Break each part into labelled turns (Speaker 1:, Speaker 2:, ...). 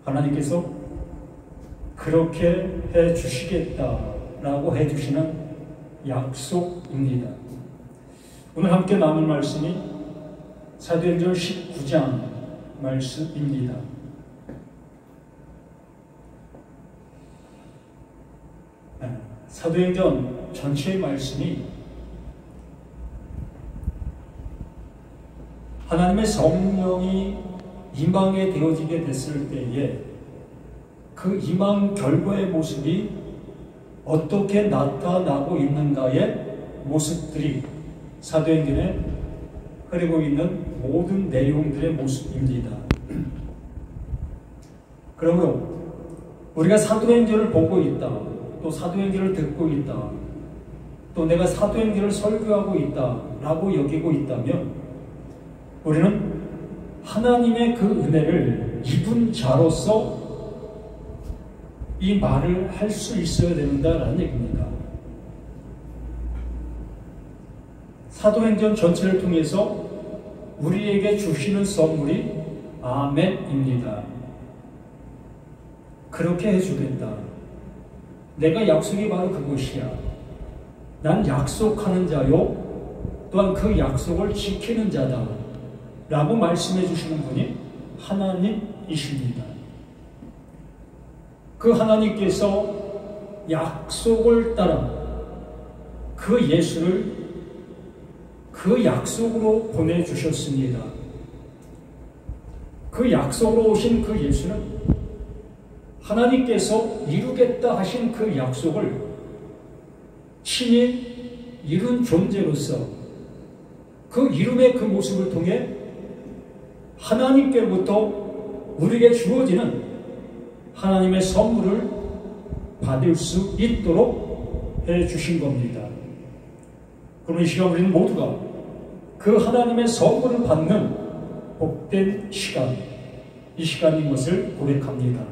Speaker 1: 하나님께서 그렇게 해 주시겠다라고 해 주시는 약속입니다. 오늘 함께 나눌 말씀이 사도행전 19장 말씀입니다. 사도행전 전체의 말씀이 하나님의 성령이 임하게 되어지게 됐을 때에 그 임한 결과의 모습이 어떻게 나타나고 있는가의 모습들이 사도행전에 흐르고 있는 모든 내용들의 모습입니다. 그러므로 우리가 사도행전을 보고 있다, 또 사도행전을 듣고 있다, 또 내가 사도행전을 설교하고 있다라고 여기고 있다면 우리는 하나님의 그 은혜를 입은 자로서 이 말을 할 수 있어야 된다라는 얘기입니다. 사도행전 전체를 통해서 우리에게 주시는 선물이 아멘입니다. 그렇게 해주겠다. 내가 약속이 바로 그것이야. 난 약속하는 자요, 또한 그 약속을 지키는 자다 라고 말씀해 주시는 분이 하나님이십니다. 그 하나님께서 약속을 따라 그 예수를 그 약속으로 보내주셨습니다. 그 약속으로 오신 그 예수는 하나님께서 이루겠다 하신 그 약속을 친히 이룬 존재로서 그 이름의 그 모습을 통해 하나님께로부터 우리에게 주어지는 하나님의 선물을 받을 수 있도록 해주신 겁니다. 그럼 이 시간 우리는 모두가 그 하나님의 선물을 받는 복된 시간, 이 시간인 것을 고백합니다.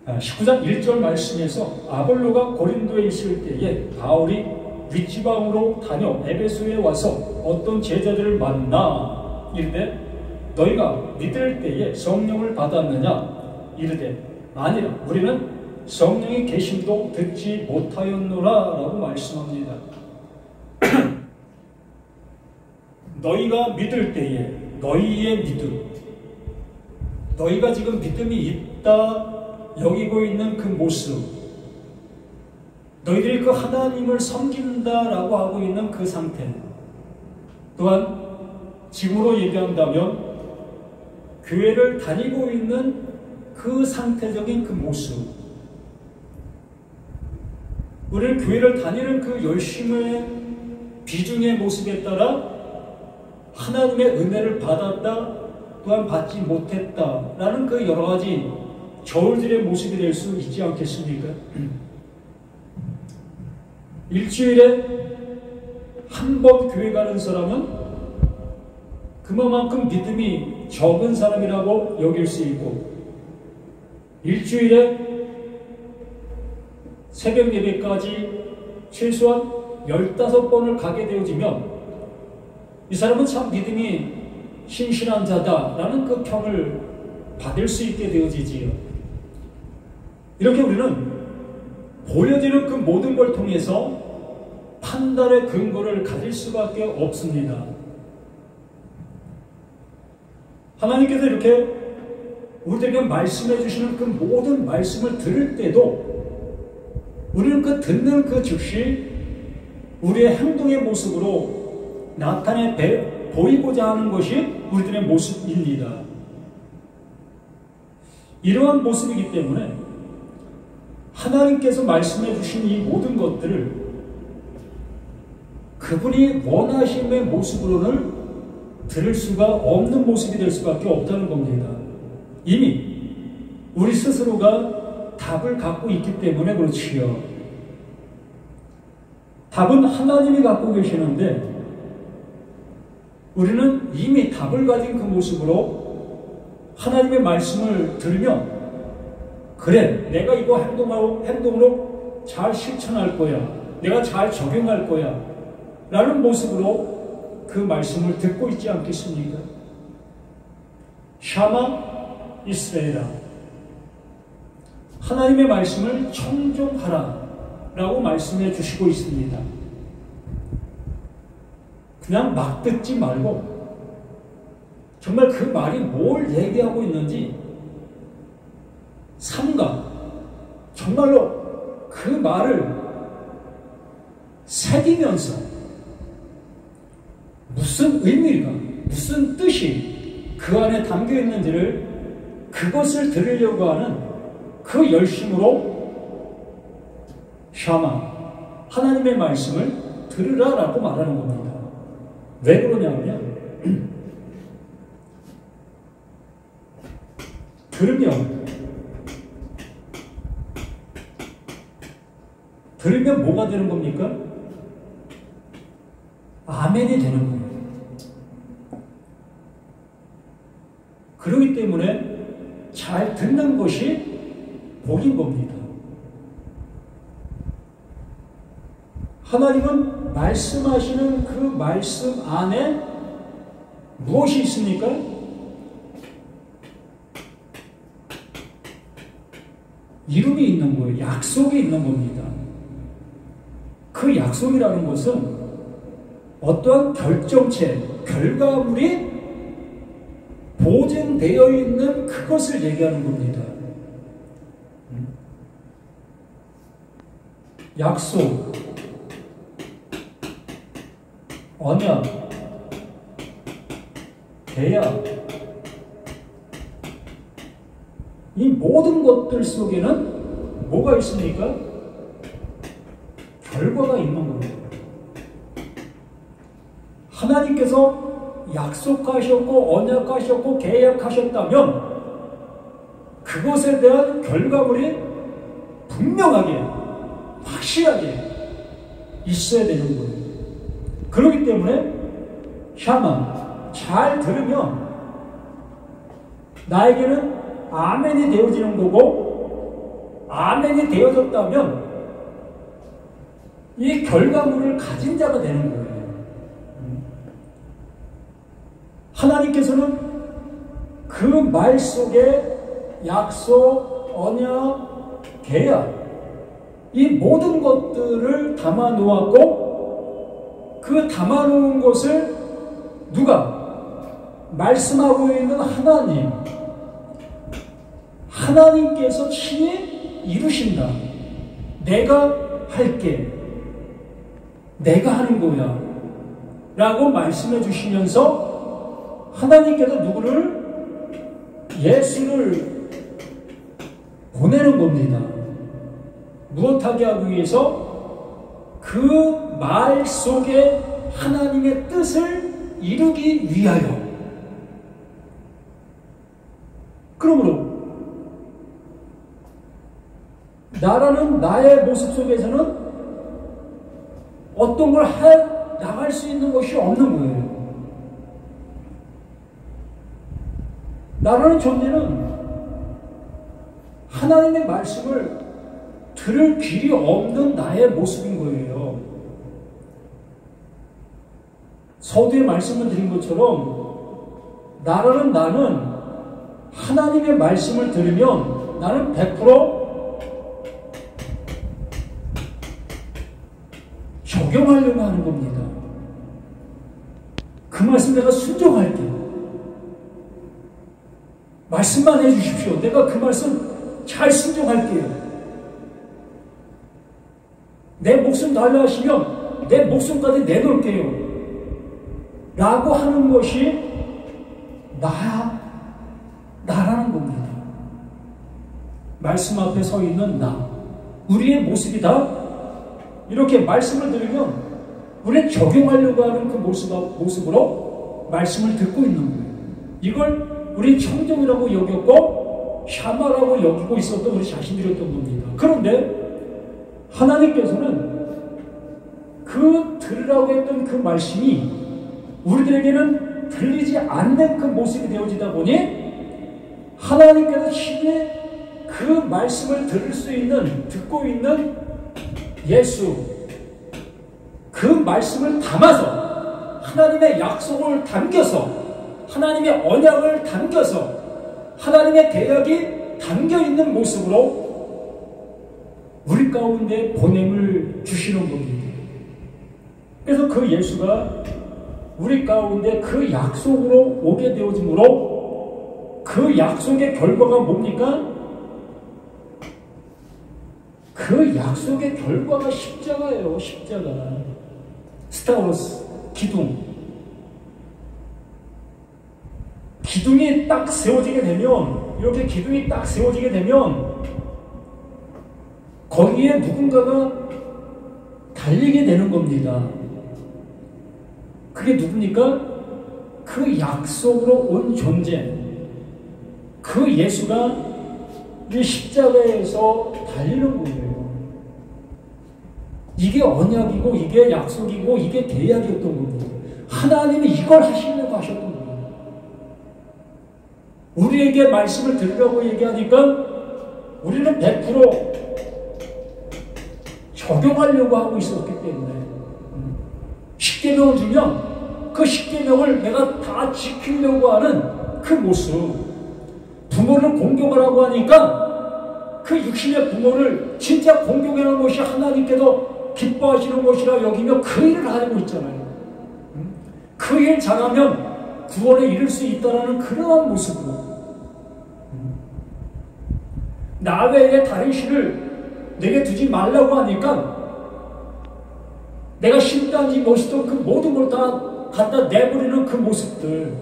Speaker 1: 19장 1절 말씀에서 아볼로가 고린도에 있을 때에 바울이 윗지방으로 다녀 에베소에 와서 어떤 제자들을 만나 이르되 너희가 믿을 때에 성령을 받았느냐? 이르되 아니라 우리는 성령의 계심도 듣지 못하였노라 라고 말씀합니다. 너희가 믿을 때에 너희의 믿음, 너희가 지금 믿음이 있다 여기고 있는 그 모습, 너희들이 그 하나님을 섬긴다라고 하고 있는 그 상태, 또한 지금으로 얘기한다면 교회를 다니고 있는 그 상태적인 그 모습, 우리는 교회를 다니는 그 열심의 비중의 모습에 따라 하나님의 은혜를 받았다 또한 받지 못했다라는 그 여러 가지 저울들의 모습이 될 수 있지 않겠습니까? 일주일에 한 번 교회 가는 사람은 그만큼 믿음이 적은 사람이라고 여길 수 있고, 일주일에 새벽 예배까지 최소한 15번을 가게 되어지면 이 사람은 참 믿음이 신실한 자다라는 그 평을 받을 수 있게 되어지지요. 이렇게 우리는 보여지는 그 모든 걸 통해서 판단의 근거를 가질 수밖에 없습니다. 하나님께서 이렇게 우리에게 말씀해 주시는 그 모든 말씀을 들을 때도 우리는 그 듣는 그 즉시 우리의 행동의 모습으로 나타내 보이고자 하는 것이 우리들의 모습입니다. 이러한 모습이기 때문에 하나님께서 말씀해 주신 이 모든 것들을 그분이 원하심의 모습으로는 들을 수가 없는 모습이 될 수밖에 없다는 겁니다. 이미 우리 스스로가 답을 갖고 있기 때문에 그렇지요. 답은 하나님이 갖고 계시는데 우리는 이미 답을 가진 그 모습으로 하나님의 말씀을 들으면 그래, 내가 이거 행동으로 잘 실천할 거야, 내가 잘 적용할 거야 라는 모습으로 그 말씀을 듣고 있지 않겠습니까? 샤마 이스라엘아, 하나님의 말씀을 청종하라 라고 말씀해 주시고 있습니다. 그냥 막 듣지 말고 정말 그 말이 뭘 얘기하고 있는지 삼가 정말로 그 말을 새기면서 무슨 의미가, 무슨 뜻이 그 안에 담겨 있는지를 그것을 들으려고 하는 그 열심으로 샤마, 하나님의 말씀을 들으라 라고 말하는 겁니다. 왜 그러냐면 들으면 뭐가 되는 겁니까? 아멘이 되는 거예요. 그렇기 때문에 잘 듣는 것이 복인 겁니다. 하나님은 말씀하시는 그 말씀 안에 무엇이 있습니까? 이름이 있는 거예요. 약속이 있는 겁니다. 그 약속이라는 것은 어떠한 결정체, 결과물이 보증되어 있는 그것을 얘기하는 겁니다. 약속, 언약, 계약, 이 모든 것들 속에는 뭐가 있습니까? 결과가 있는 겁니다. 하나님께서 약속하셨고 언약하셨고 계약하셨다면 그것에 대한 결과물이 분명하게, 확실하게 있어야 되는 거예요. 그렇기 때문에 샤만, 잘 들으면 나에게는 아멘이 되어지는 거고, 아멘이 되어졌다면 이 결과물을 가진 자가 되는 거예요. 하나님께서는 그 말 속에 약속, 언약, 계약, 이 모든 것들을 담아 놓았고, 그 담아 놓은 것을 누가? 말씀하고 있는 하나님께서 친히 이루신다. 내가 할게. 내가 하는 거야. 라고 말씀해 주시면서 하나님께서 누구를? 예수를 보내는 겁니다. 무엇하게 하기 위해서? 그 말 속에 하나님의 뜻을 이루기 위하여. 그러므로 나라는 나의 모습 속에서는 어떤 걸 나갈 수 있는 것이 없는 거예요. 나라는 존재는 하나님의 말씀을 들을 길이 없는 나의 모습인 거예요. 서두에 말씀을 드린 것처럼 나라는 나는 하나님의 말씀을 들으면 나는 100% 적용하려고 하는 겁니다. 그 말씀 내가 순종할게요. 말씀만 해주십시오. 내가 그 말씀 잘 순종할게요. 내 목숨 달라 하시면 내 목숨까지 내놓을게요. 라고 하는 것이 나라는 겁니다. 말씀 앞에 서 있는 우리의 모습이다. 이렇게 말씀을 들으면 우리는 적용하려고 하는 그 모습으로 말씀을 듣고 있는 거예요. 이걸 우리 청정이라고 여겼고 샤마라고 여기고 있었던 우리 자신들이었던 겁니다. 그런데 하나님께서는 그 들으라고 했던 그 말씀이 우리들에게는 들리지 않는 그 모습이 되어지다 보니 하나님께서 친히 그 말씀을 들을 수 있는, 듣고 있는 예수, 그 말씀을 담아서 하나님의 약속을 담겨서 하나님의 언약을 담겨서 하나님의 계약이 담겨있는 모습으로 우리 가운데 보냄을 주시는 겁니다. 그래서 그 예수가 우리 가운데 그 약속으로 오게 되어지므로 그 약속의 결과가 뭡니까? 그 약속의 결과가 십자가예요. 십자가. 스타워스 기둥. 기둥이 딱 세워지게 되면, 이렇게 기둥이 딱 세워지게 되면 거기에 누군가가 달리게 되는 겁니다. 그게 누굽니까? 그 약속으로 온 존재, 그 예수가 이 십자가에서 달리는 거예요. 이게 언약이고 이게 약속이고 이게 계약이었던 겁니다. 하나님이 이걸 하시려고 하셨던 거예요. 우리에게 말씀을 들으라고 얘기하니까 우리는 100% 적용하려고 하고 있었기 때문에, 십계명을 주면 그 십계명을 내가 다 지키려고 하는 그 모습, 부모를 공경하라고 하니까 그 육신의 부모를 진짜 공경하는 것이 하나님께도 기뻐하시는 것이라 여기며 그 일을 하고 있잖아요. 그 일 잘하면 구원에 이를 수 있다는 그러한 모습으로, 나 외에 다른 신을 내게 두지 말라고 하니까 내가 신단지 멋있던 그 모든 걸 다 갖다 내버리는 그 모습들,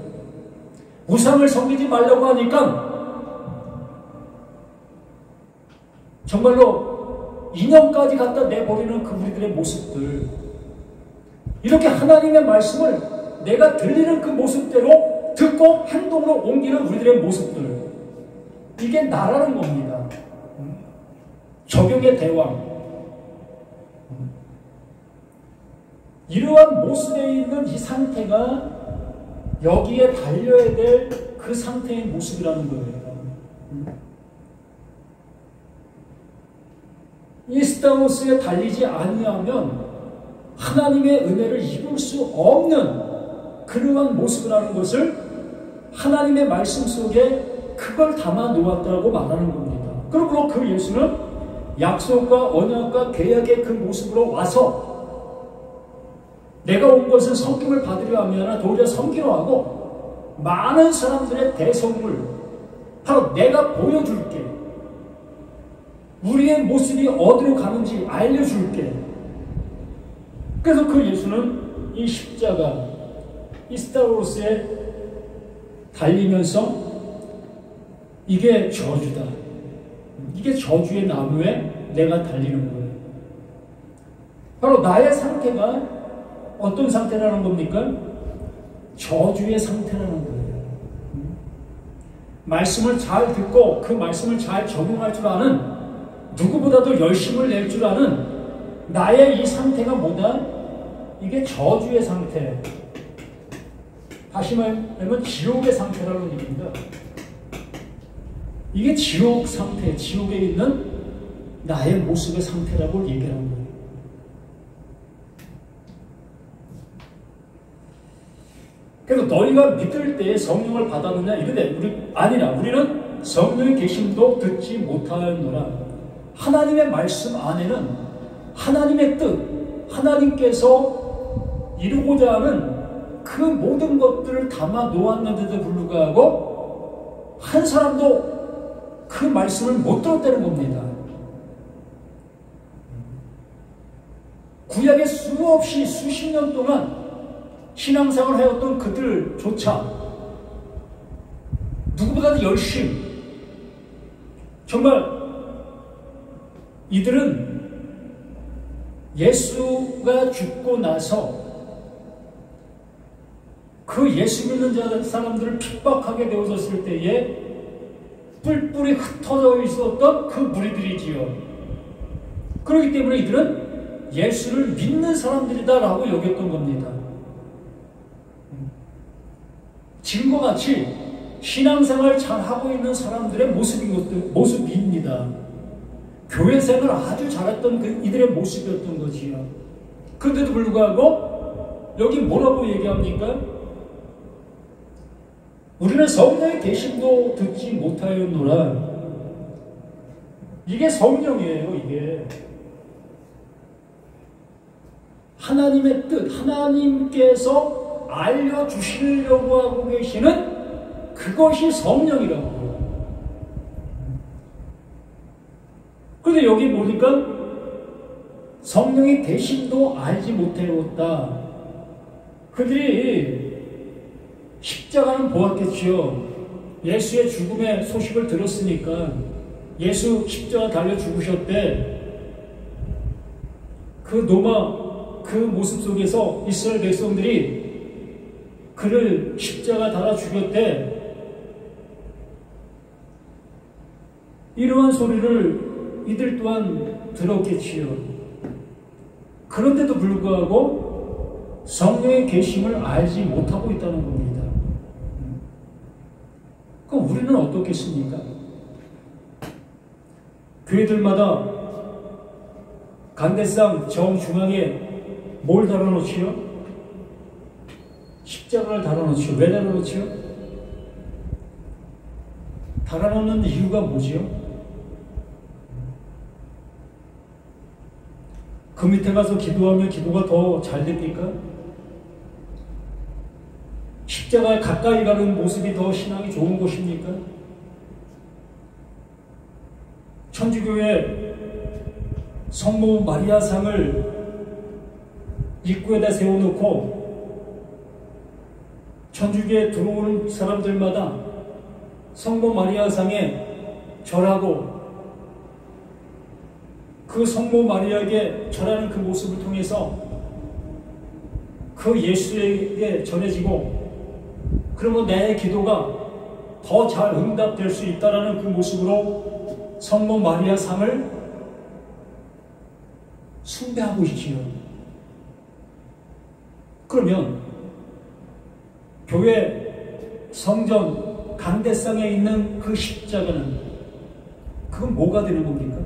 Speaker 1: 우상을 섬기지 말라고 하니까 정말로 인형까지 갖다 내버리는 그 우리들의 모습들, 이렇게 하나님의 말씀을 내가 들리는 그 모습대로 듣고 행동으로 옮기는 우리들의 모습들, 이게 나라는 겁니다. 적용의 대왕. 이러한 모습에 있는 이 상태가 여기에 달려야 될 그 상태의 모습이라는 거예요. 이 스타워스에 달리지 아니하면 하나님의 은혜를 입을 수 없는 그러한 모습이라는 것을 하나님의 말씀 속에 그걸 담아 놓았다고 말하는 겁니다. 그러므로 그 예수는 약속과 언약과 계약의 그 모습으로 와서 내가 온 것은 섬김을 받으려 하면 도리어 섬기려 하고 많은 사람들의 대성을 바로 내가 보여줄게. 우리의 모습이 어디로 가는지 알려줄게. 그래서 그 예수는 이 십자가, 이 스타워스에 달리면서 이게 저주다. 이게 저주의 나무에 내가 달리는 거예요. 바로 나의 상태가 어떤 상태라는 겁니까? 저주의 상태라는 거예요. 말씀을 잘 듣고 그 말씀을 잘 적용할 줄 아는, 누구보다도 열심을 낼 줄 아는 나의 이 상태가 뭐다? 이게 저주의 상태. 다시 말하면 지옥의 상태라는 얘기입니다. 이게 지옥 상태, 지옥에 있는 나의 모습의 상태라고 얘기하는 거예요. 그래서 너희가 믿을 때에 성령을 받았느냐 이르되 아니라 우리는 성령의 계심도 듣지 못하였노라. 하나님의 말씀 안에는 하나님의 뜻, 하나님께서 이루고자 하는 그 모든 것들을 담아 놓았는데도 불구하고 한 사람도 그 말씀을 못 들었다는 겁니다. 구약에 수없이 수십 년 동안 신앙생활을 해왔던 그들조차 누구보다도 열심, 정말 이들은 예수가 죽고 나서 그 예수 믿는 사람들을 핍박하게 되어졌을 때에 뿔뿔이 흩어져 있었던 그 무리들이지요. 그렇기 때문에 이들은 예수를 믿는 사람들이다라고 여겼던 겁니다. 지금과 같이 신앙생활 잘하고 있는 사람들의 모습입니다. 교회생활 아주 잘했던 이들의 모습이었던 거지요. 그런데도 불구하고 여기 뭐라고 얘기합니까? 우리는 성령의 계심도 듣지 못하였노라. 이게 성령이에요. 이게 하나님의 뜻, 하나님께서 알려주시려고 하고 계시는 그것이 성령이라고요. 그런데 여기 보니까 성령의 계심도 알지 못하였다. 그들이 십자가는 보았겠지요. 예수의 죽음의 소식을 들었으니까 예수 십자가 달려 죽으셨대. 그 노마, 그 모습 속에서 이스라엘 백성들이 그를 십자가 달아 죽였대. 이러한 소리를 이들 또한 들었겠지요. 그런데도 불구하고 성령의 계심을 알지 못하고 있다는 겁니다. 그럼 우리는 어떻겠습니까? 교회들마다 강대상 정중앙에 뭘 달아놓지요? 십자가를 달아놓지요. 왜 달아놓지요? 달아놓는 이유가 뭐지요? 그 밑에 가서 기도하면 기도가 더 잘 됩니까? 십자가에 가까이 가는 모습이 더 신앙이 좋은 것입니까? 천주교회 성모 마리아상을 입구에다 세워놓고 천주교에 들어오는 사람들마다 성모 마리아상에 절하고 그 성모 마리아에게 절하는 그 모습을 통해서 그 예수에게 전해지고 그러면 내 기도가 더 잘 응답될 수 있다라는 그 모습으로 성모 마리아 상을 숭배하고 있지요. 그러면 교회 성전 강대상에 있는 그 십자가는 그건 뭐가 되는 겁니까?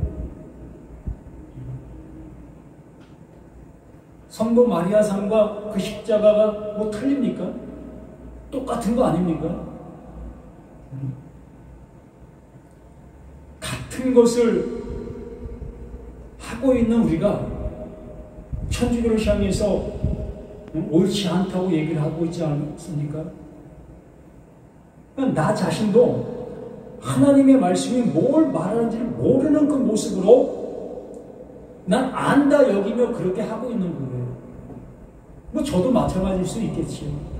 Speaker 1: 성모 마리아 상과 그 십자가가 뭐 틀립니까? 똑같은 거 아닙니까? 같은 것을 하고 있는 우리가 천주교를 향해서 옳지 않다고 얘기를 하고 있지 않습니까? 나 자신도 하나님의 말씀이 뭘 말하는지를 모르는 그 모습으로 난 안다 여기며 그렇게 하고 있는 거예요. 뭐 저도 마찬가지일 수 있겠지요.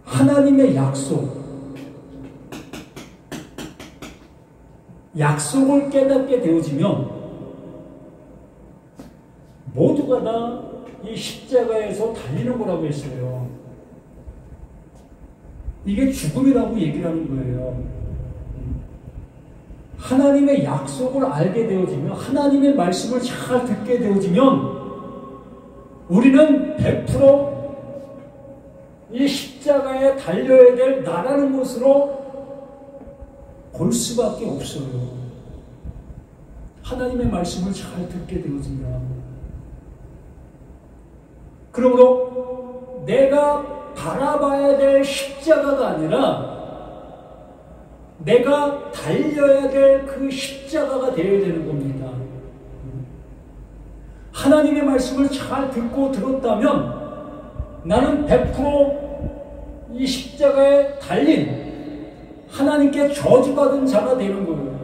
Speaker 1: 하나님의 약속을 깨닫게 되어지면 모두가 다 이 십자가에서 달리는 거라고 했어요. 이게 죽음이라고 얘기를 하는 거예요. 하나님의 약속을 알게 되어지면, 하나님의 말씀을 잘 듣게 되어지면 우리는 100% 이 십자가에 달려야 될 나라는 것으로 볼 수밖에 없어요. 하나님의 말씀을 잘 듣게 되어지면. 그러므로 내가 바라봐야 될 십자가가 아니라 내가 달려야 될 그 십자가가 되어야 되는 겁니다. 하나님의 말씀을 잘 듣고 들었다면 나는 100% 이 십자가에 달린 하나님께 저주받은 자가 되는 거예요.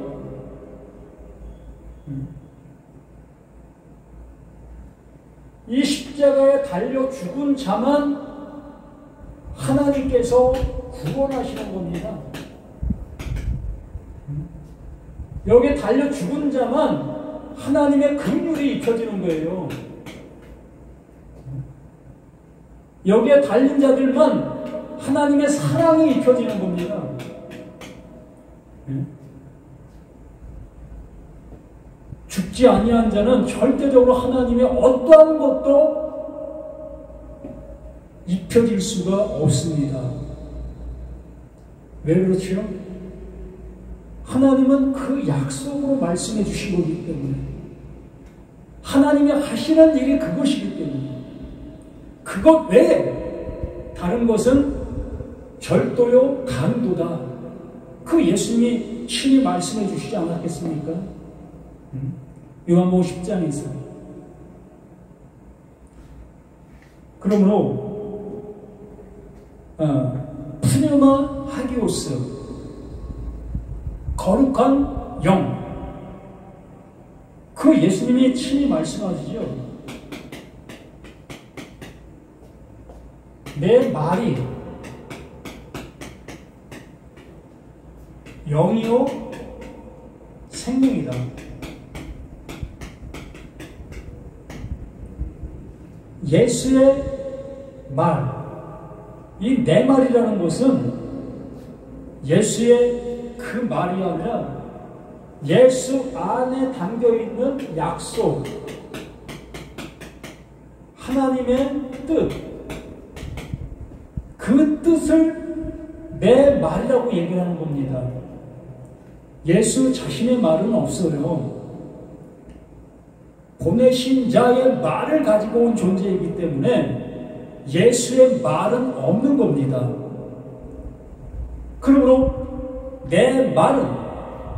Speaker 1: 이 십자가에 달려 죽은 자만 하나님께서 구원하시는 겁니다. 여기에 달려 죽은 자만 하나님의 긍휼이 입혀지는 거예요. 여기에 달린 자들만 하나님의 사랑이 입혀지는 겁니다. 죽지 아니한 자는 절대적으로 하나님의 어떠한 것도 입혀질 수가 없습니다. 왜 그렇지요? 하나님은 그 약속으로 말씀해 주신 거기 때문에, 하나님이 하시는 일이 그것이기 때문에, 그것 외에 다른 것은 절도요 강도다. 그 예수님이 친히 말씀해 주시지 않았겠습니까? 요한복음 10장에서. 그러므로 푸뉴마 하기오스, 거룩한 영, 그 예수님이 친히 말씀하시죠. 내 말이 영이요 생명이다. 예수의 말, 이 내 말이라는 것은 예수의 그 말이 아니라 예수 안에 담겨있는 약속, 하나님의 뜻, 그 뜻을 내 말이라고 얘기하는 겁니다. 예수 자신의 말은 없어요. 보내신 자의 말을 가지고 온 존재이기 때문에 예수의 말은 없는 겁니다. 그러므로 내 말은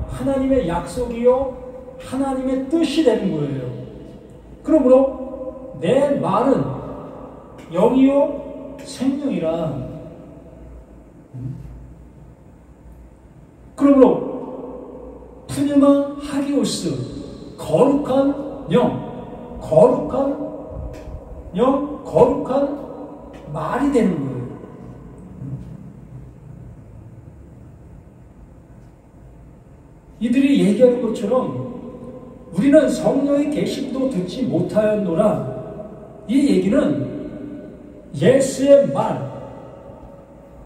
Speaker 1: 하나님의 약속이요 하나님의 뜻이 되는 거예요. 그러므로 내 말은 영이요 생명이라. 그러므로 푸뉴마 하기오스, 거룩한 영, 거룩한 영, 거룩한 말이 되는 거예요. 이들이 얘기하는 것처럼 우리는 성령의 계심도 듣지 못하였노라. 이 얘기는 예수의 말,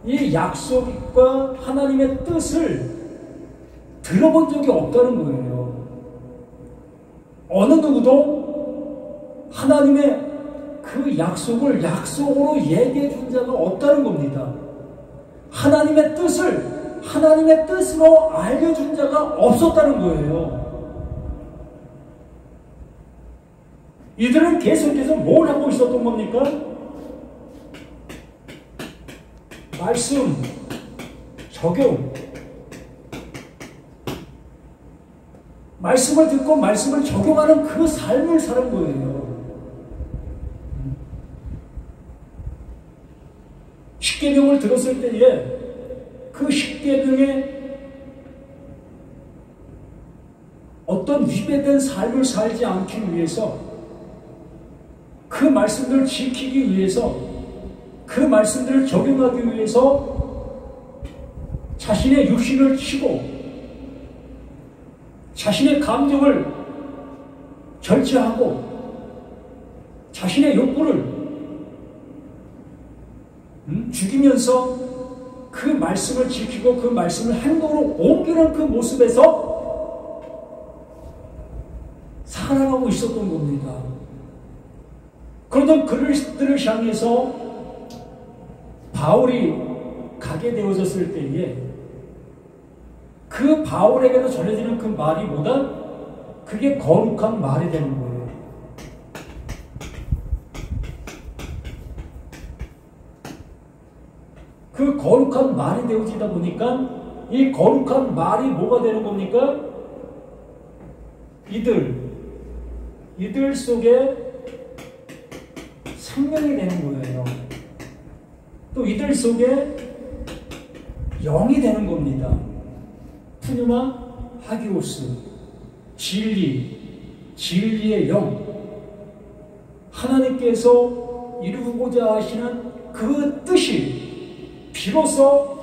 Speaker 1: 이 약속과 하나님의 뜻을 들어본 적이 없다는 거예요. 어느 누구도 하나님의 그 약속을 약속으로 얘기해 준 자가 없다는 겁니다. 하나님의 뜻으로 알려준 자가 없었다는 거예요. 이들은 계속해서 뭘 하고 있었던 겁니까? 말씀, 적용. 말씀을 듣고 말씀을 적용하는 그 삶을 사는 거예요. 십계명을 들었을 때에 그 십계명에 어떤 위배된 삶을 살지 않기 위해서, 그 말씀들을 지키기 위해서, 그 말씀들을 적용하기 위해서 자신의 육신을 치고 자신의 감정을 절제하고 자신의 욕구를 죽이면서 그 말씀을 지키고 그 말씀을 행동으로 옮기는 그 모습에서 살아가고 있었던 겁니다. 그러던 그들을 향해서 바울이 가게 되어졌을 때에 그 바울에게도 전해지는 그 말이 뭐다? 그게 거룩한 말이 되는 거예요. 그 거룩한 말이 되어지다 보니까 이 거룩한 말이 뭐가 되는 겁니까? 이들 속에 생명이 되는 거예요. 또 이들 속에 영이 되는 겁니다. 푸뉴마 하기오스, 진리의 영, 하나님께서 이루고자 하시는 그 뜻이 비로소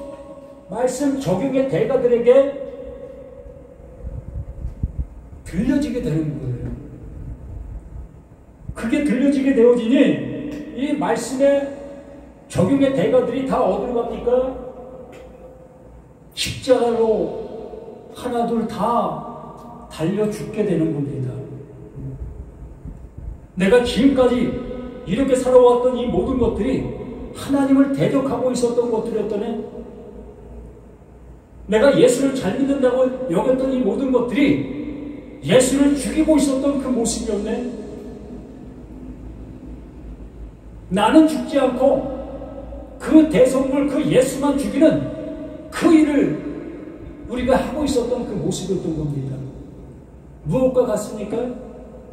Speaker 1: 말씀 적용의 대가들에게 들려지게 되는 거예요. 그게 들려지게 되어지니 이 말씀의 적용의 대가들이 다 어디로 갑니까? 십자가로 하나둘 다 달려 죽게 되는 겁니다. 내가 지금까지 이렇게 살아왔던 이 모든 것들이 하나님을 대적하고 있었던 것들이었더니, 내가 예수를 잘 믿는다고 여겼던 이 모든 것들이 예수를 죽이고 있었던 그 모습이었네. 나는 죽지 않고 그 대성물, 그 예수만 죽이는 그 일을 우리가 하고 있었던 그 모습이었던 겁니다. 무엇과 같습니까?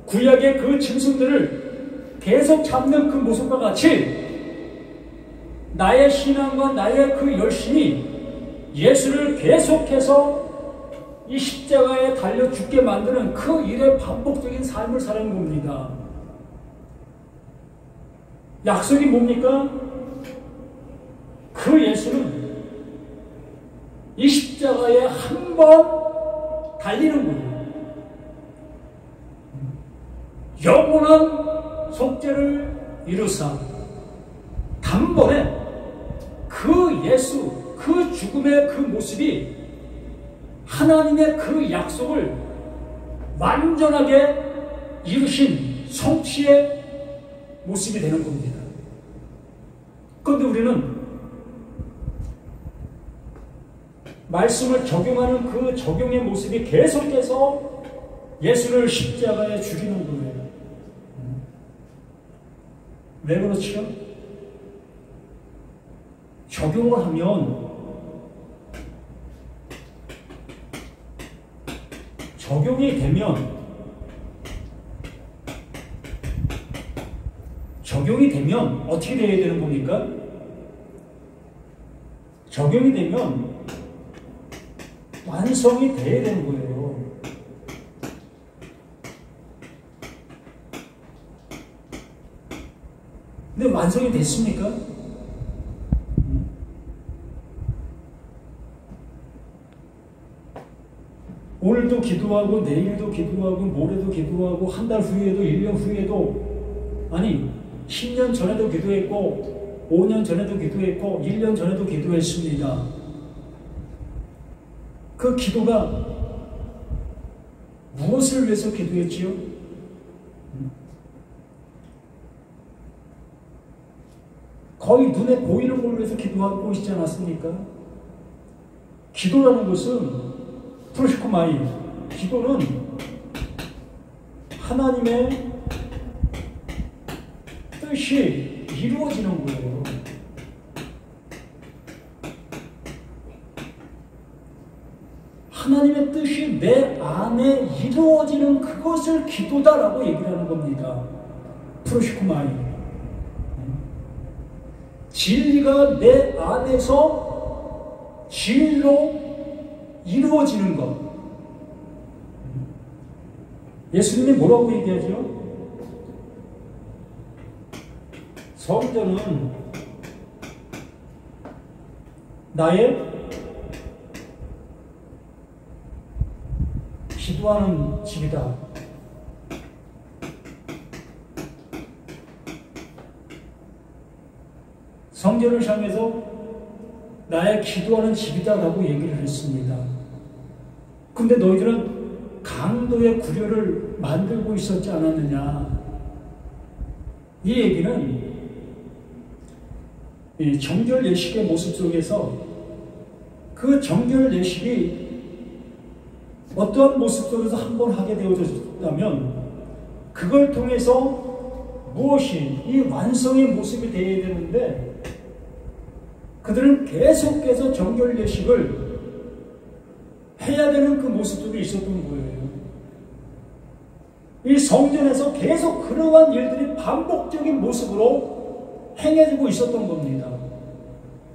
Speaker 1: 구약의 그 짐승들을 계속 잡는 그 모습과 같이 나의 신앙과 나의 그 열심이 예수를 계속해서 이 십자가에 달려 죽게 만드는 그 일의 반복적인 삶을 사는 겁니다. 약속이 뭡니까? 그 예수는 이 십자가에 한 번 달리는 거예요. 영원한 속죄를 이루사 단번에 그 예수, 그 죽음의 그 모습이 하나님의 그 약속을 완전하게 이루신 성취의 모습이 되는 겁니다. 그런데 우리는 말씀을 적용하는 그 적용의 모습이 계속해서 예수를 십자가에 죽이는 거예요. 왜 그렇죠? 적용을 하면 적용이 되면 어떻게 되어야 되는 겁니까? 적용이 되면 완성이 되어야 되는 거예요. 근데 완성이 됐습니까? 오늘도 기도하고 내일도 기도하고 모레도 기도하고 한 달 후에도 1년 후에도 아니 10년 전에도 기도했고 5년 전에도 기도했고 1년 전에도 기도했습니다. 그 기도가 무엇을 위해서 기도했지요? 거의 눈에 보이는 걸 위해서 기도하고 있지 않았습니까? 기도라는 것은 프로시코마이, 기도는 하나님의 뜻이 이루어지는 거예요. 하나님의 뜻이 내 안에 이루어지는 그것을 기도다라고 얘기를 하는 겁니다. 프로시코마이. 진리가 내 안에서 진리로 이루어지는 것. 예수님이 뭐라고 얘기하죠? 성전은 나의 기도하는 집이다. 성전을 향해서 나의 기도하는 집이다라고 얘기를 했습니다. 근데 너희들은 강도의 구려를 만들고 있었지 않았느냐. 이 얘기는 이 정결 예식의 모습 속에서 그 정결 예식이 어떠한 모습 속에서 한번 하게 되어졌다면 그걸 통해서 무엇이 이 완성의 모습이 되어야 되는데 그들은 계속해서 정결 예식을 해야 되는 그 모습들이 있었던 거예요. 이 성전에서 계속 그러한 일들이 반복적인 모습으로 행해지고 있었던 겁니다.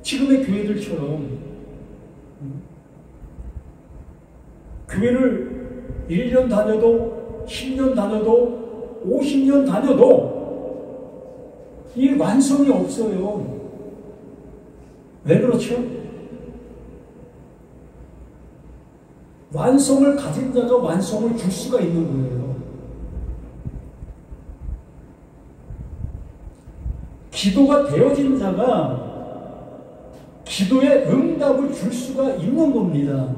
Speaker 1: 지금의 교회들처럼 교회를 1년 다녀도 10년 다녀도 50년 다녀도 이 완성이 없어요. 왜 그렇죠? 완성을 가진 자가 완성을 줄 수가 있는 거예요. 기도가 되어진 자가 기도의 응답을 줄 수가 있는 겁니다.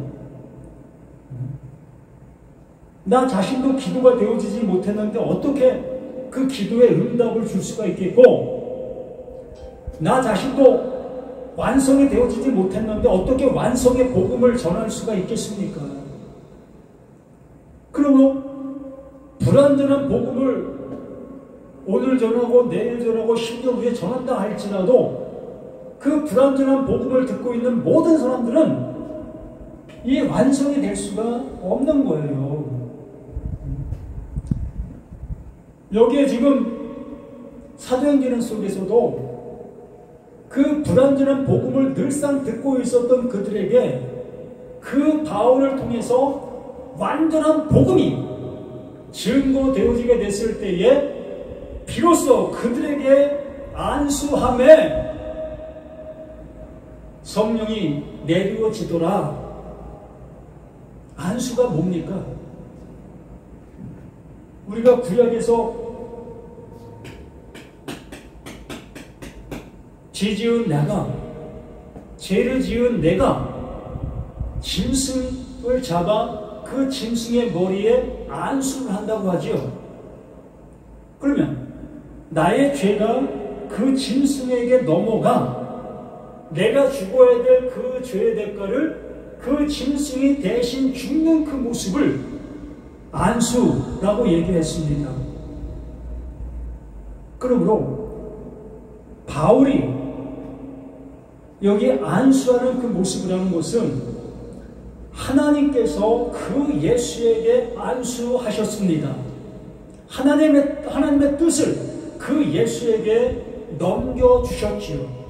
Speaker 1: 나 자신도 기도가 되어지지 못했는데 어떻게 그 기도의 응답을 줄 수가 있겠고, 나 자신도 완성이 되어지지 못했는데 어떻게 완성의 복음을 전할 수가 있겠습니까? 그러면 불완전한 복음을 오늘 전하고 내일 전하고 10년 후에 전한다 할지라도 그 불완전한 복음을 듣고 있는 모든 사람들은 이 완성이 될 수가 없는 거예요. 여기에 지금 사도행전 속에서도 그 불완전한 복음을 늘상 듣고 있었던 그들에게 그 바울을 통해서 완전한 복음이 증거되어지게 됐을 때에 비로소 그들에게 안수함에 성령이 내려지더라. 안수가 뭡니까? 우리가 구약에서 지지은 내가, 죄를 지은 내가 짐승을 잡아 그 짐승의 머리에 안수를 한다고 하죠. 그러면 나의 죄가 그 짐승에게 넘어가 내가 죽어야 될 그 죄의 대가를 그 짐승이 대신 죽는 그 모습을 안수라고 얘기했습니다. 그러므로 바울이 여기 안수하는 그 모습이라는 것은 하나님께서 그 예수에게 안수하셨습니다. 하나님의 뜻을 그 예수에게 넘겨주셨지요.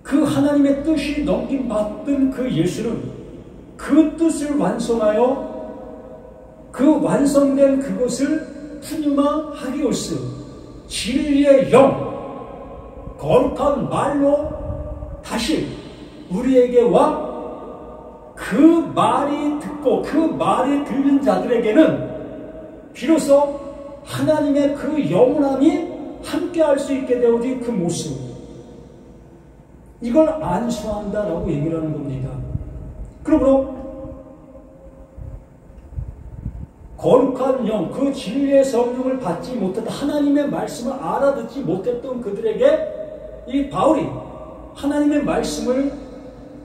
Speaker 1: 그 하나님의 뜻이 넘김받던 그 예수는 그 뜻을 완성하여 그 완성된 그것을 푸뉴마 하기오스, 진리의 영, 거룩한 말로 다시 우리에게 와 그 말이 듣고 그 말이 들린 자들에게는 비로소 하나님의 그 영원함이 함께할 수 있게 되어진 그 모습, 이걸 안수한다라고 얘기를 하는 겁니다. 그러므로 거룩한 영, 그 진리의 성령을 받지 못했던, 하나님의 말씀을 알아듣지 못했던 그들에게 이 바울이 하나님의 말씀을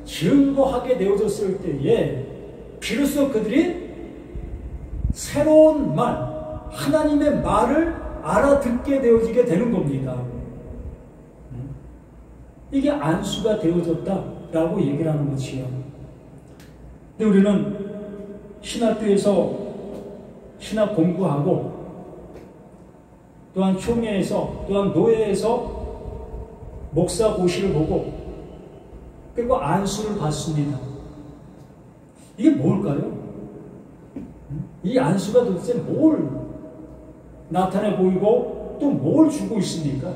Speaker 1: 증거하게 되어졌을 때에 비로소 그들이 새로운 말, 하나님의 말을 알아듣게 되어지게 되는 겁니다. 이게 안수가 되어졌다라고 얘기를 하는 것이요. 근데 우리는 신학교에서 신학 공부하고 또한 총회에서 또한 노예에서 목사 고시를 보고 그리고 안수를 받습니다. 이게 뭘까요? 이 안수가 도대체 뭘 나타내 보이고 또 뭘 주고 있습니까?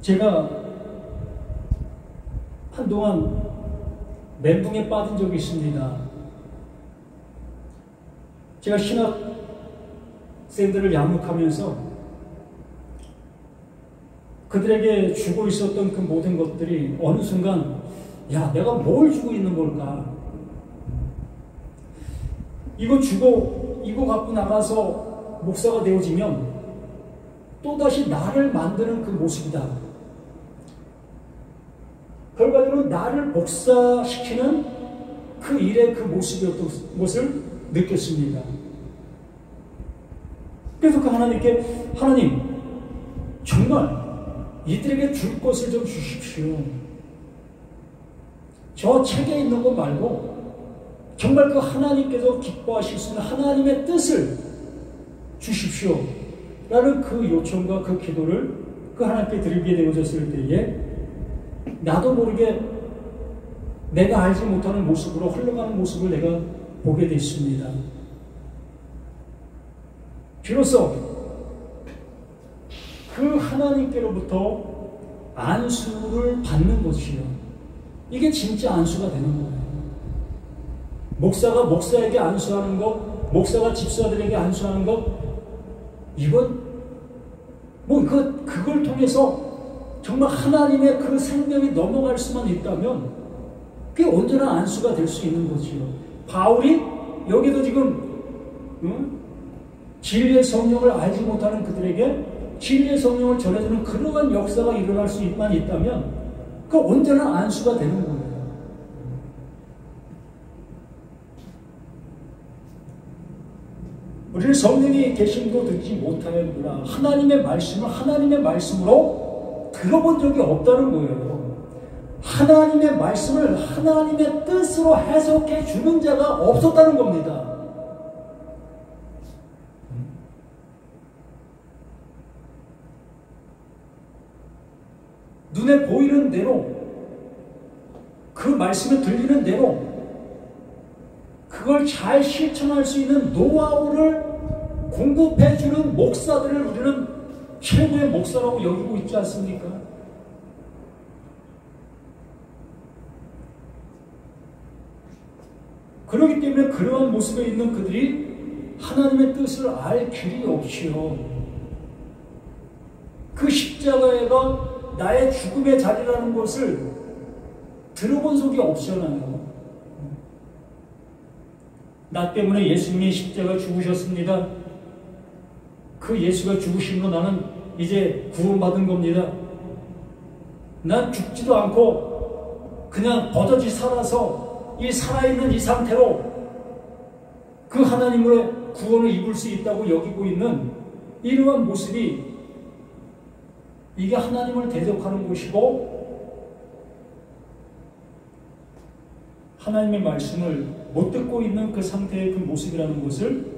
Speaker 1: 제가 한동안 멘붕에 빠진 적이 있습니다. 제가 신학생들을 양육하면서 그들에게 주고 있었던 그 모든 것들이 어느 순간, 야, 내가 뭘 주고 있는 걸까? 이거 주고 이거 갖고 나가서 목사가 되어지면 또다시 나를 만드는 그 모습이다. 결과적으로 나를 목사시키는 그 일의 그 모습이었던 것을 느꼈습니다. 그래서 그 하나님께, 하나님, 정말 이들에게 줄 것을 좀 주십시오. 저 책에 있는 것 말고 정말 그 하나님께서 기뻐하실 수 있는 하나님의 뜻을 주십시오. 라는 그 요청과 그 기도를 그 하나님께 드리게 되어졌을 때에 나도 모르게 내가 알지 못하는 모습으로 흘러가는 모습을 내가 보게 됐습니다. 비로소 그 하나님께로부터 안수를 받는 것이요, 이게 진짜 안수가 되는 거예요. 목사가 목사에게 안수하는 것, 목사가 집사들에게 안수하는 것, 이건 그걸 통해서 정말 하나님의 그 생명이 넘어갈 수만 있다면 그게 온전한 안수가 될 수 있는 거지요. 바울이 여기도 지금 진리의 성령을 알지 못하는 그들에게 진리의 성령을 전해주는 그러한 역사가 일어날 수만 있다면 그 온전한 안수가 되는 거예요. 우리는 성령이 계심도 듣지 못하였구나. 하나님의 말씀을 하나님의 말씀으로 들어본 적이 없다는 거예요. 하나님의 말씀을 하나님의 뜻으로 해석해 주는 자가 없었다는 겁니다. 눈에 보이는 대로, 그 말씀에 들리는 대로 그걸 잘 실천할 수 있는 노하우를 공급해 주는 목사들을 우리는 최고의 목사라고 여기고 있지 않습니까? 그렇기 때문에 그러한 모습에 있는 그들이 하나님의 뜻을 알 길이 없지요. 그 십자가가 나의 죽음의 자리라는 것을 들어본 적이 없잖아요. 나 때문에 예수님이 십자가 죽으셨습니다. 그 예수가 죽으심으로 나는 이제 구원받은 겁니다. 난 죽지도 않고 그냥 버젓이 살아서 이 살아있는 이 상태로 그 하나님의 구원을 입을 수 있다고 여기고 있는 이러한 모습이, 이게 하나님을 대적하는 것이고 하나님의 말씀을 못 듣고 있는 그 상태의 그 모습이라는 것을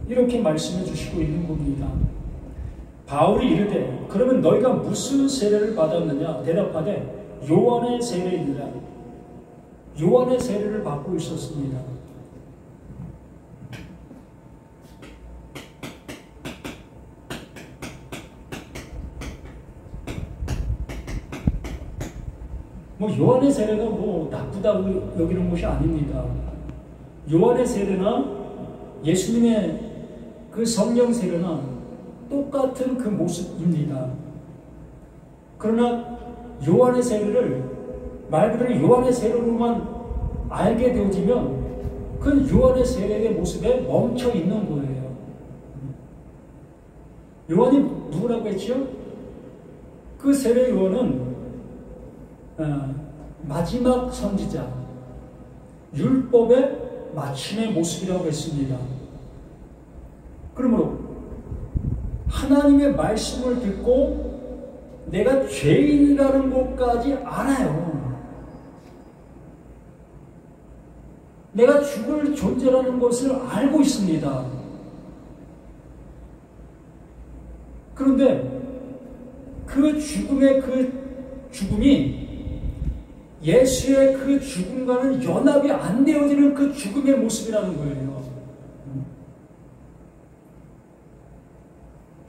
Speaker 1: 이렇게 말씀해 주시고 있는 겁니다. 바울이 이르되 그러면 너희가 무슨 세례를 받았느냐? 대답하되 요한의 세례이니라. 요한의 세례를 받고 있었습니다. 요한의 세례가 나쁘다고 여기는 것이 아닙니다. 요한의 세례나 예수님의 그 성령 세례나 똑같은 그 모습입니다. 그러나 요한의 세례를 말 그대로 요한의 세례로만 알게 되어지면 그 요한의 세례의 모습에 멈춰 있는 거예요. 요한이 누구라고 했죠? 그 세례 요한은 마지막 선지자, 율법의 마침의 모습이라고 했습니다. 그러므로 하나님의 말씀을 듣고 내가 죄인이라는 것까지 알아요. 내가 죽을 존재라는 것을 알고 있습니다. 그런데 그 죽음의 그 죽음이 예수의 그 죽음과는 연합이 안 되어지는 그 죽음의 모습이라는 거예요.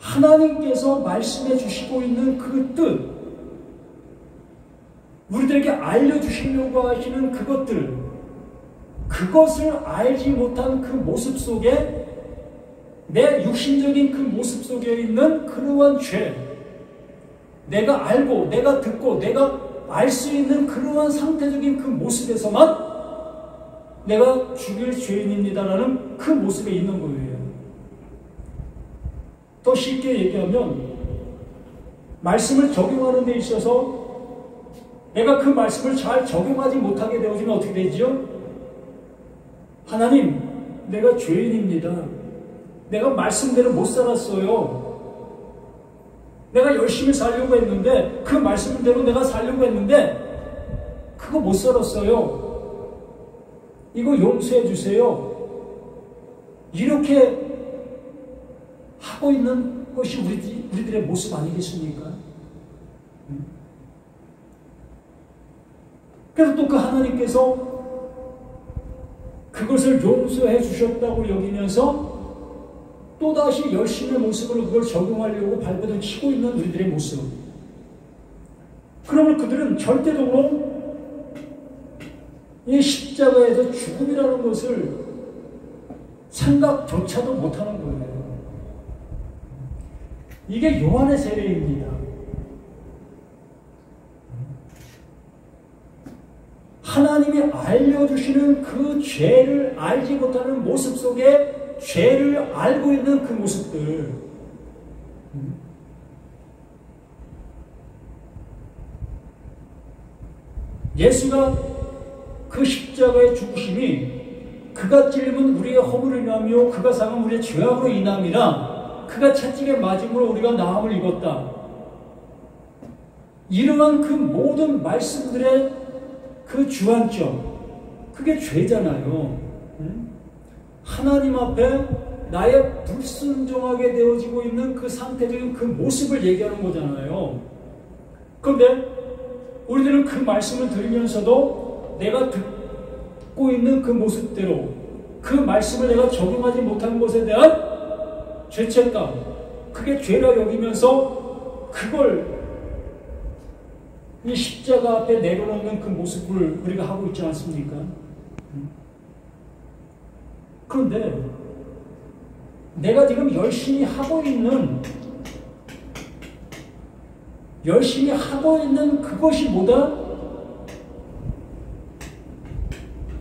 Speaker 1: 하나님께서 말씀해 주시고 있는 그 뜻, 우리들에게 알려주시려고 하시는 그것들, 그것을 알지 못한 그 모습 속에, 내 육신적인 그 모습 속에 있는 그러한 죄, 내가 알고 내가 듣고 내가 알 수 있는 그러한 상태적인 그 모습에서만 내가 죽일 죄인입니다라는 그 모습에 있는 거예요. 더 쉽게 얘기하면 말씀을 적용하는 데 있어서 내가 그 말씀을 잘 적용하지 못하게 되어지면 어떻게 되죠? 하나님, 내가 죄인입니다. 내가 말씀대로 못 살았어요. 내가 열심히 살려고 했는데, 그 말씀대로 내가 살려고 했는데 그거 못 살았어요. 이거 용서해 주세요. 이렇게 하고 있는 것이 우리들의 모습 아니겠습니까? 그래서 또 그 하나님께서 그것을 용서해 주셨다고 여기면서 또다시 열심의 모습으로 그걸 적용하려고 발버둥 치고 있는 우리들의 모습. 그러면 그들은 절대적으로 이 십자가에서 죽음이라는 것을 생각조차도 못하는 거예요. 이게 요한의 세례입니다. 하나님이 알려주시는 그 죄를 알지 못하는 모습 속에 죄를 알고 있는 그 모습들, 예수가 그 십자가의 죽으심이 그가 찔림은 우리의 허물을 인하며 그가 상함은 우리의 죄악으로 인함이라 그가 채찍에 맞음으로 우리가 나음을 입었다. 이러한 그 모든 말씀들의 그 주안점, 그게 죄잖아요. 하나님 앞에 나의 불순종하게 되어지고 있는 그 상태적인 그 모습을 얘기하는 거잖아요. 그런데 우리들은 그 말씀을 들으면서도 내가 듣고 있는 그 모습대로 그 말씀을 내가 적용하지 못한 것에 대한 죄책감, 그게 죄라 여기면서 그걸 이 십자가 앞에 내려놓는 그 모습을 우리가 하고 있지 않습니까? 그런데 내가 지금 열심히 하고 있는 그것이 뭐다?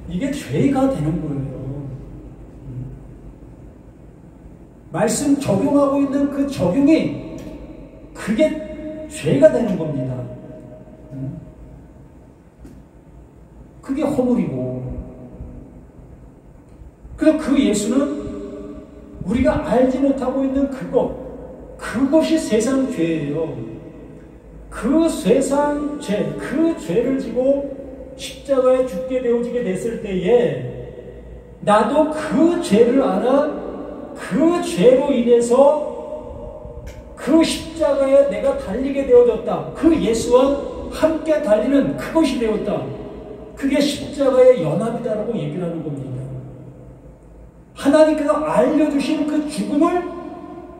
Speaker 1: 이게 죄가 되는 거예요. 말씀 적용하고 있는 그 적용이 그게 죄가 되는 겁니다. 그게 허물이고, 그래서 그 예수는 우리가 알지 못하고 있는 그것이 세상 죄예요. 그 세상 죄, 그 죄를 지고 십자가에 죽게 되어지게 됐을 때에 나도 그 죄를 알아 그 죄로 인해서 그 십자가에 내가 달리게 되어졌다. 그 예수와 함께 달리는 그것이 되었다. 그게 십자가의 연합이다라고 얘기를 하는 겁니다. 하나님께서 알려주신 그 죽음을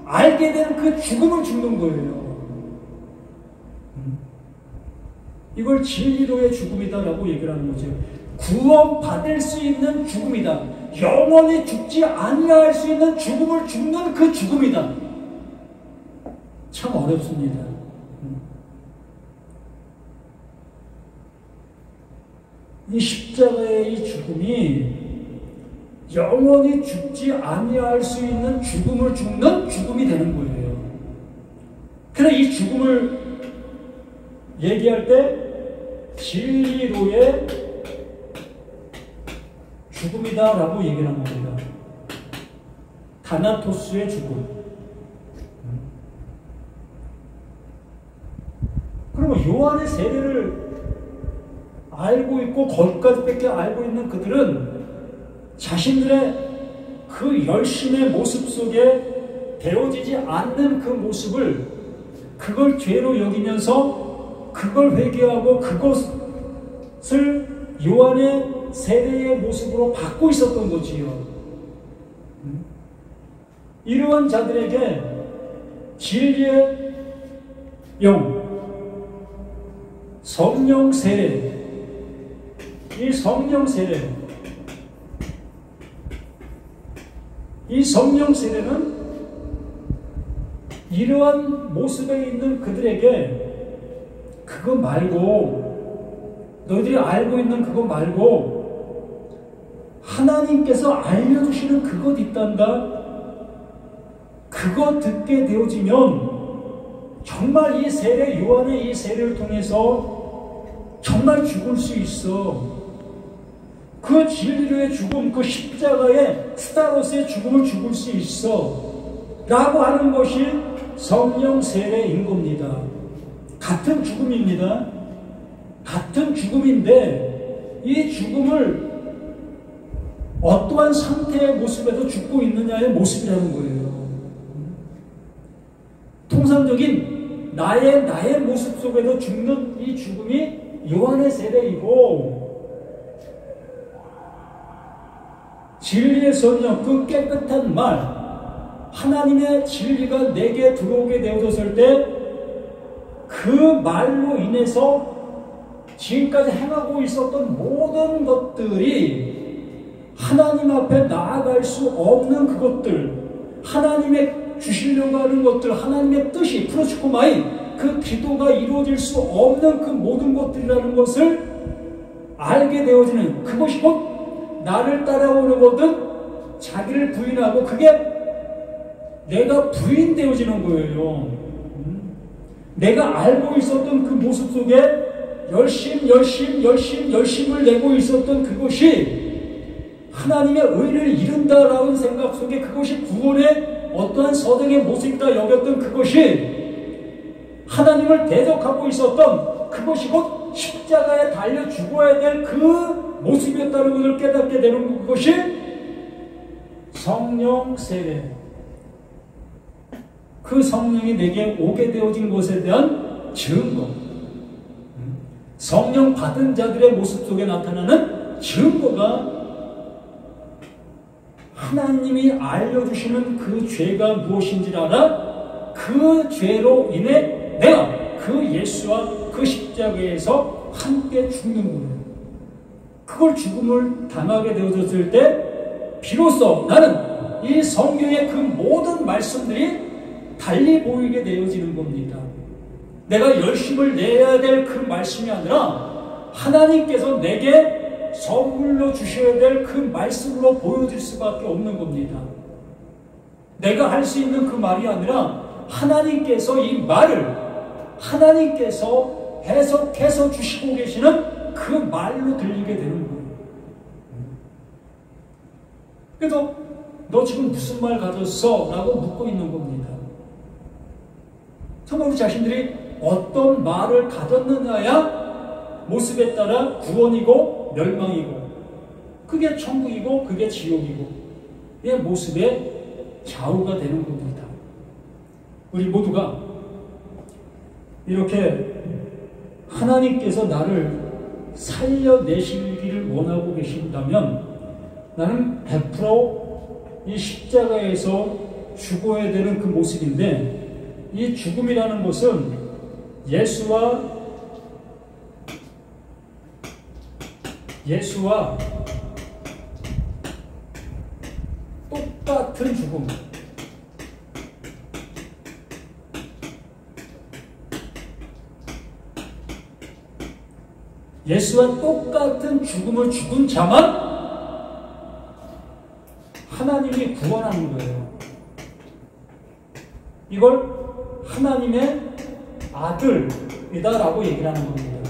Speaker 1: 알게 된 그 죽음을 죽는 거예요. 이걸 진리로의 죽음이다라고 얘기를 하는 거죠. 구원받을 수 있는 죽음이다. 영원히 죽지 아니할 수 있는 죽음을 죽는 그 죽음이다. 참 어렵습니다. 이 십자가의 이 죽음이 영원히 죽지 아니할 수 있는 죽음을 죽는 죽음이 되는 거예요. 그래서 이 죽음을 얘기할 때 진리로의 죽음이다라고 얘기를 한 겁니다. 다나토스의 죽음. 그러면 요한의 세례를 알고 있고 거기까지밖에 알고 있는 그들은 자신들의 그 열심의 모습 속에 되어지지 않는 그 모습을 그걸 죄로 여기면서 그걸 회개하고 그것을 요한의 세례의 모습으로 받고 있었던 거지요. 이러한 자들에게 진리의 영, 성령 세례, 이 성령 세례는 이러한 모습에 있는 그들에게 그거 말고, 너희들이 알고 있는 그거 말고 하나님께서 알려주시는 그것 있단다. 그거 듣게 되어지면 정말 이 세례, 요한의 이 세례를 통해서 정말 죽을 수 있어. 그 진리로의 죽음, 그 십자가의 스타로스의 죽음을 죽을 수 있어 라고 하는 것이 성령 세례인 겁니다. 같은 죽음입니다. 같은 죽음인데 이 죽음을 어떠한 상태의 모습에서 죽고 있느냐의 모습이라는 거예요. 통상적인 나의 모습 속에서 죽는 이 죽음이 요한의 세례이고, 진리의 성령, 그 깨끗한 말, 하나님의 진리가 내게 들어오게 되어졌을 때 그 말로 인해서 지금까지 행하고 있었던 모든 것들이 하나님 앞에 나아갈 수 없는 그것들, 하나님의 주시려고 하는 것들, 하나님의 뜻이 프로치코마이, 그 기도가 이루어질 수 없는 그 모든 것들이라는 것을 알게 되어지는, 그것이 곧 나를 따라오는 거든 자기를 부인하고, 그게 내가 부인되어지는 거예요. 내가 알고 있었던 그 모습 속에 열심을 내고 있었던 그것이 하나님의 의를 이룬다라는 생각 속에 그것이 구원의 어떠한 선행의 모습이다 여겼던 그것이 하나님을 대적하고 있었던 그것이 곧 십자가에 달려 죽어야 될 그 모습이었다는 것을 깨닫게 되는 그것이 성령 세례. 그 성령이 내게 오게 되어진 것에 대한 증거. 성령 받은 자들의 모습 속에 나타나는 증거가 하나님이 알려주시는 그 죄가 무엇인지를 알아 그 죄로 인해 내가 그 예수와 그 십자가에서 함께 죽는 거예요. 그걸 죽음을 당하게 되어졌을 때 비로소 나는 이 성경의 그 모든 말씀들이 달리 보이게 되어지는 겁니다. 내가 열심을 내야 될 그 말씀이 아니라 하나님께서 내게 선물로 주셔야 될 그 말씀으로 보여질 수밖에 없는 겁니다. 내가 할 수 있는 그 말이 아니라 하나님께서 이 말을 하나님께서 해석해서 주시고 계시는 그 말로 들리게 되는 거예요. 그래서 너 지금 무슨 말 가졌어? 라고 묻고 있는 겁니다. 정말 우리 자신들이 어떤 말을 가졌느냐야 모습에 따라 구원이고 멸망이고 그게 천국이고 그게 지옥이고 이 모습의 좌우가 되는 겁니다. 우리 모두가 이렇게 하나님께서 나를 살려내시기를 원하고 계신다면 나는 100% 이 십자가에서 죽어야 되는 그 모습인데 이 죽음이라는 것은 예수와 똑같은 죽음. 예수와 똑같은 죽음을 죽은 자만 하나님이 구원하는 거예요. 이걸 하나님의 아들이다라고 얘기를 하는 겁니다.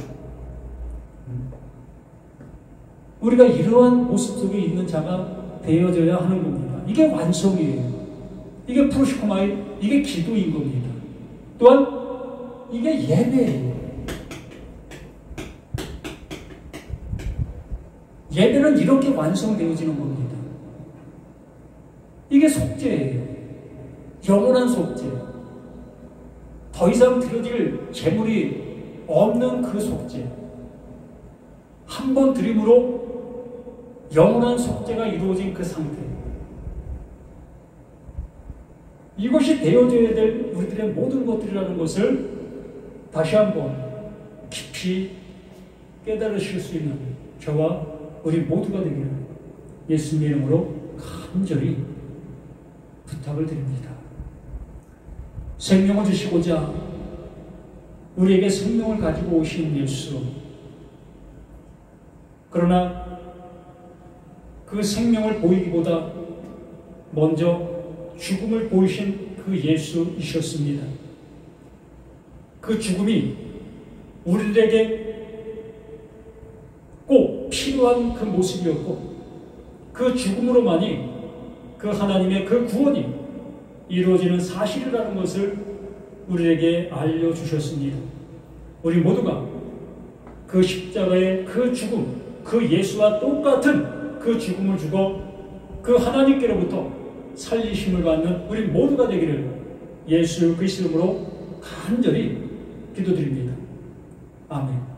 Speaker 1: 우리가 이러한 모습 속에 있는 자가 되어져야 하는 겁니다. 이게 완성이에요. 이게 프로시코마이, 이게 기도인 겁니다. 또한 이게 예배예요. 예배는 이렇게 완성되어지는 겁니다. 이게 속죄예요. 영원한 속죄. 더 이상 드려질 재물이 없는 그 속죄. 한 번 드림으로 영원한 속죄가 이루어진 그 상태. 이것이 되어져야 될 우리들의 모든 것들이라는 것을 다시 한번 깊이 깨달으실 수 있는 저와 우리 모두가 되기를 예수님의 이름으로 간절히 부탁을 드립니다. 생명을 주시고자 우리에게 생명을 가지고 오신 예수. 그러나 그 생명을 보이기보다 먼저 죽음을 보이신 그 예수이셨습니다. 그 죽음이 우리들에게 꼭 필요한 그 모습이었고 그 죽음으로만이 그 하나님의 그 구원이 이루어지는 사실이라는 것을 우리에게 알려주셨습니다. 우리 모두가 그 십자가의 그 죽음, 그 예수와 똑같은 그 죽음을 주고 그 하나님께로부터 살리심을 받는 우리 모두가 되기를 예수 그리스도 이름으로 간절히 기도드립니다. 아멘.